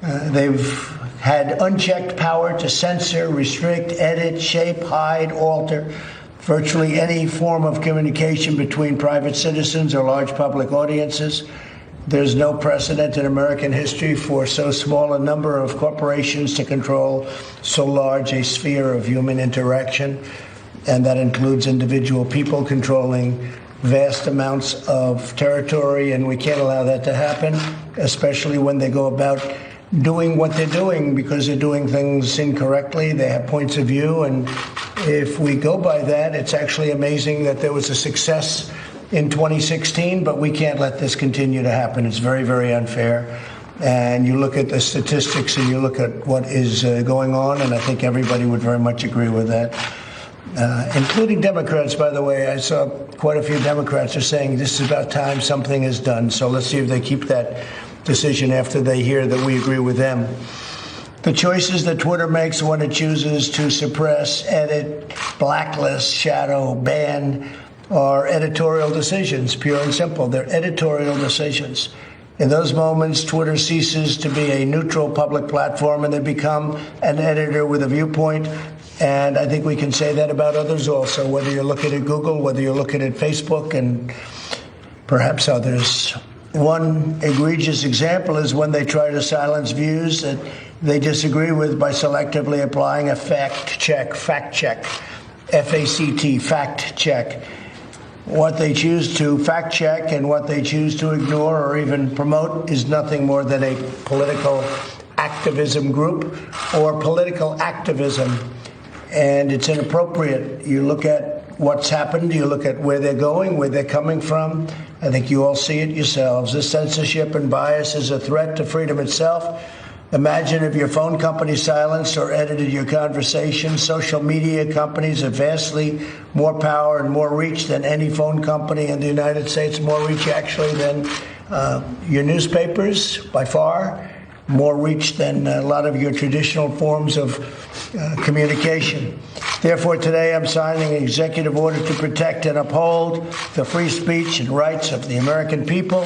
They've had unchecked power to censor, restrict, edit, shape, hide, alter virtually any form of communication between private citizens or large public audiences. There's no precedent in American history for so small a number of corporations to control so large a sphere of human interaction, and that includes individual people controlling vast amounts of territory, and we can't allow that to happen, especially when they go about doing what they're doing, because they're doing things incorrectly. They have points of view, and if we go by that, it's actually amazing that there was a success in 2016, but we can't let this continue to happen. It's very, very unfair. And you look at the statistics and you look at what is going on, and I think everybody would very much agree with that. Including Democrats, by the way. I saw quite a few Democrats are saying this is about time something is done. So let's see if they keep that decision after they hear that we agree with them. The choices that Twitter makes when it chooses to suppress, edit, blacklist, shadow, ban are editorial decisions, pure and simple. They're editorial decisions. In those moments, Twitter ceases to be a neutral public platform and they become an editor with a viewpoint. And I think we can say that about others also, whether you're looking at Google, whether you're looking at Facebook, and perhaps others. One egregious example is when they try to silence views that they disagree with by selectively applying a fact check, F-A-C-T, fact check. What they choose to fact check and what they choose to ignore or even promote is nothing more than a political activism group or political activism. And it's inappropriate. You look at what's happened, you look at where they're going, where they're coming from. I think you all see it yourselves. This censorship and bias is a threat to freedom itself. Imagine if your phone company silenced or edited your conversation. Social media companies have vastly more power and more reach than any phone company in the United States, more reach actually than your newspapers by far, more reach than a lot of your traditional forms of communication. Therefore, today I'm signing an executive order to protect and uphold the free speech and rights of the American people.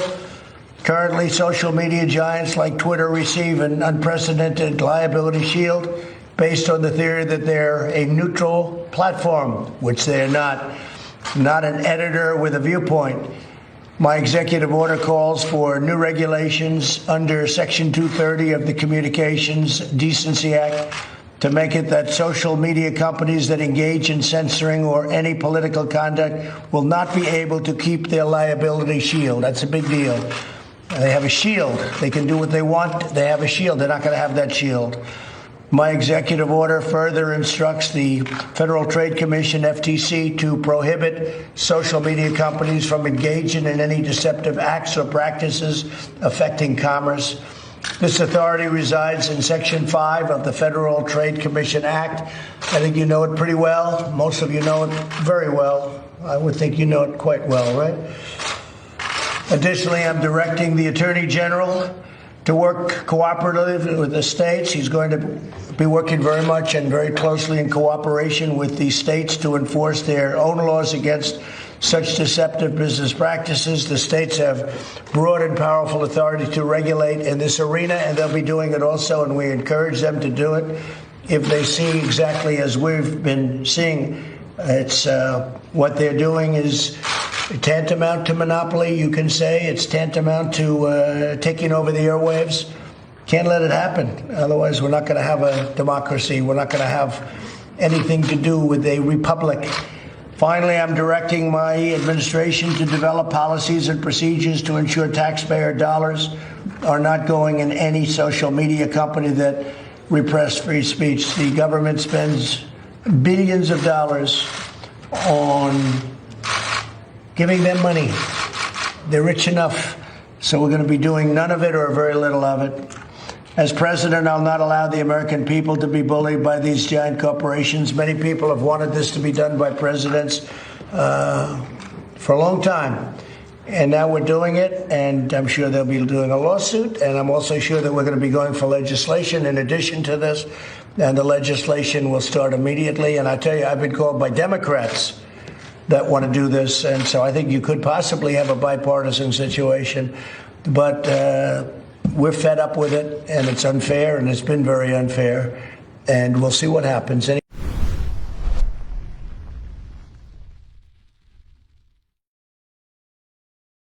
Currently, social media giants like Twitter receive an unprecedented liability shield based on the theory that they're a neutral platform, which they're not an editor with a viewpoint. My executive order calls for new regulations under Section 230 of the Communications Decency Act to make it that social media companies that engage in censoring or any political conduct will not be able to keep their liability shield. That's a big deal. They have a shield. They can do what they want. They have a shield. They're not going to have that shield. My executive order further instructs the Federal Trade Commission, FTC, to prohibit social media companies from engaging in any deceptive acts or practices affecting commerce. This authority resides in Section 5 of the Federal Trade Commission Act. I think you know it pretty well. Most of you know it very well. I would think you know it quite well, right? Additionally, I'm directing the Attorney General to work cooperatively with the states. He's going to be working very much and very closely in cooperation with the states to enforce their own laws against such deceptive business practices. The states have broad and powerful authority to regulate in this arena, and they'll be doing it also, and we encourage them to do it if they see exactly as we've been seeing. It's what they're doing is tantamount to monopoly, you can say. It's tantamount to taking over the airwaves. Can't let it happen. Otherwise, we're not going to have a democracy. We're not going to have anything to do with a republic. Finally, I'm directing my administration to develop policies and procedures to ensure taxpayer dollars are not going in any social media company that repress free speech. The government spends billions of dollars on giving them money. They're rich enough, so we're going to be doing none of it or very little of it. As president, I'll not allow the American people to be bullied by these giant corporations. Many people have wanted this to be done by presidents for a long time. And now we're doing it, and I'm sure they'll be doing a lawsuit, and I'm also sure that we're going to be going for legislation in addition to this, and the legislation will start immediately. And I tell you, I've been called by Democrats that want to do this, and so I think you could possibly have a bipartisan situation. But we're fed up with it, and it's unfair, and it's been very unfair, and we'll see what happens.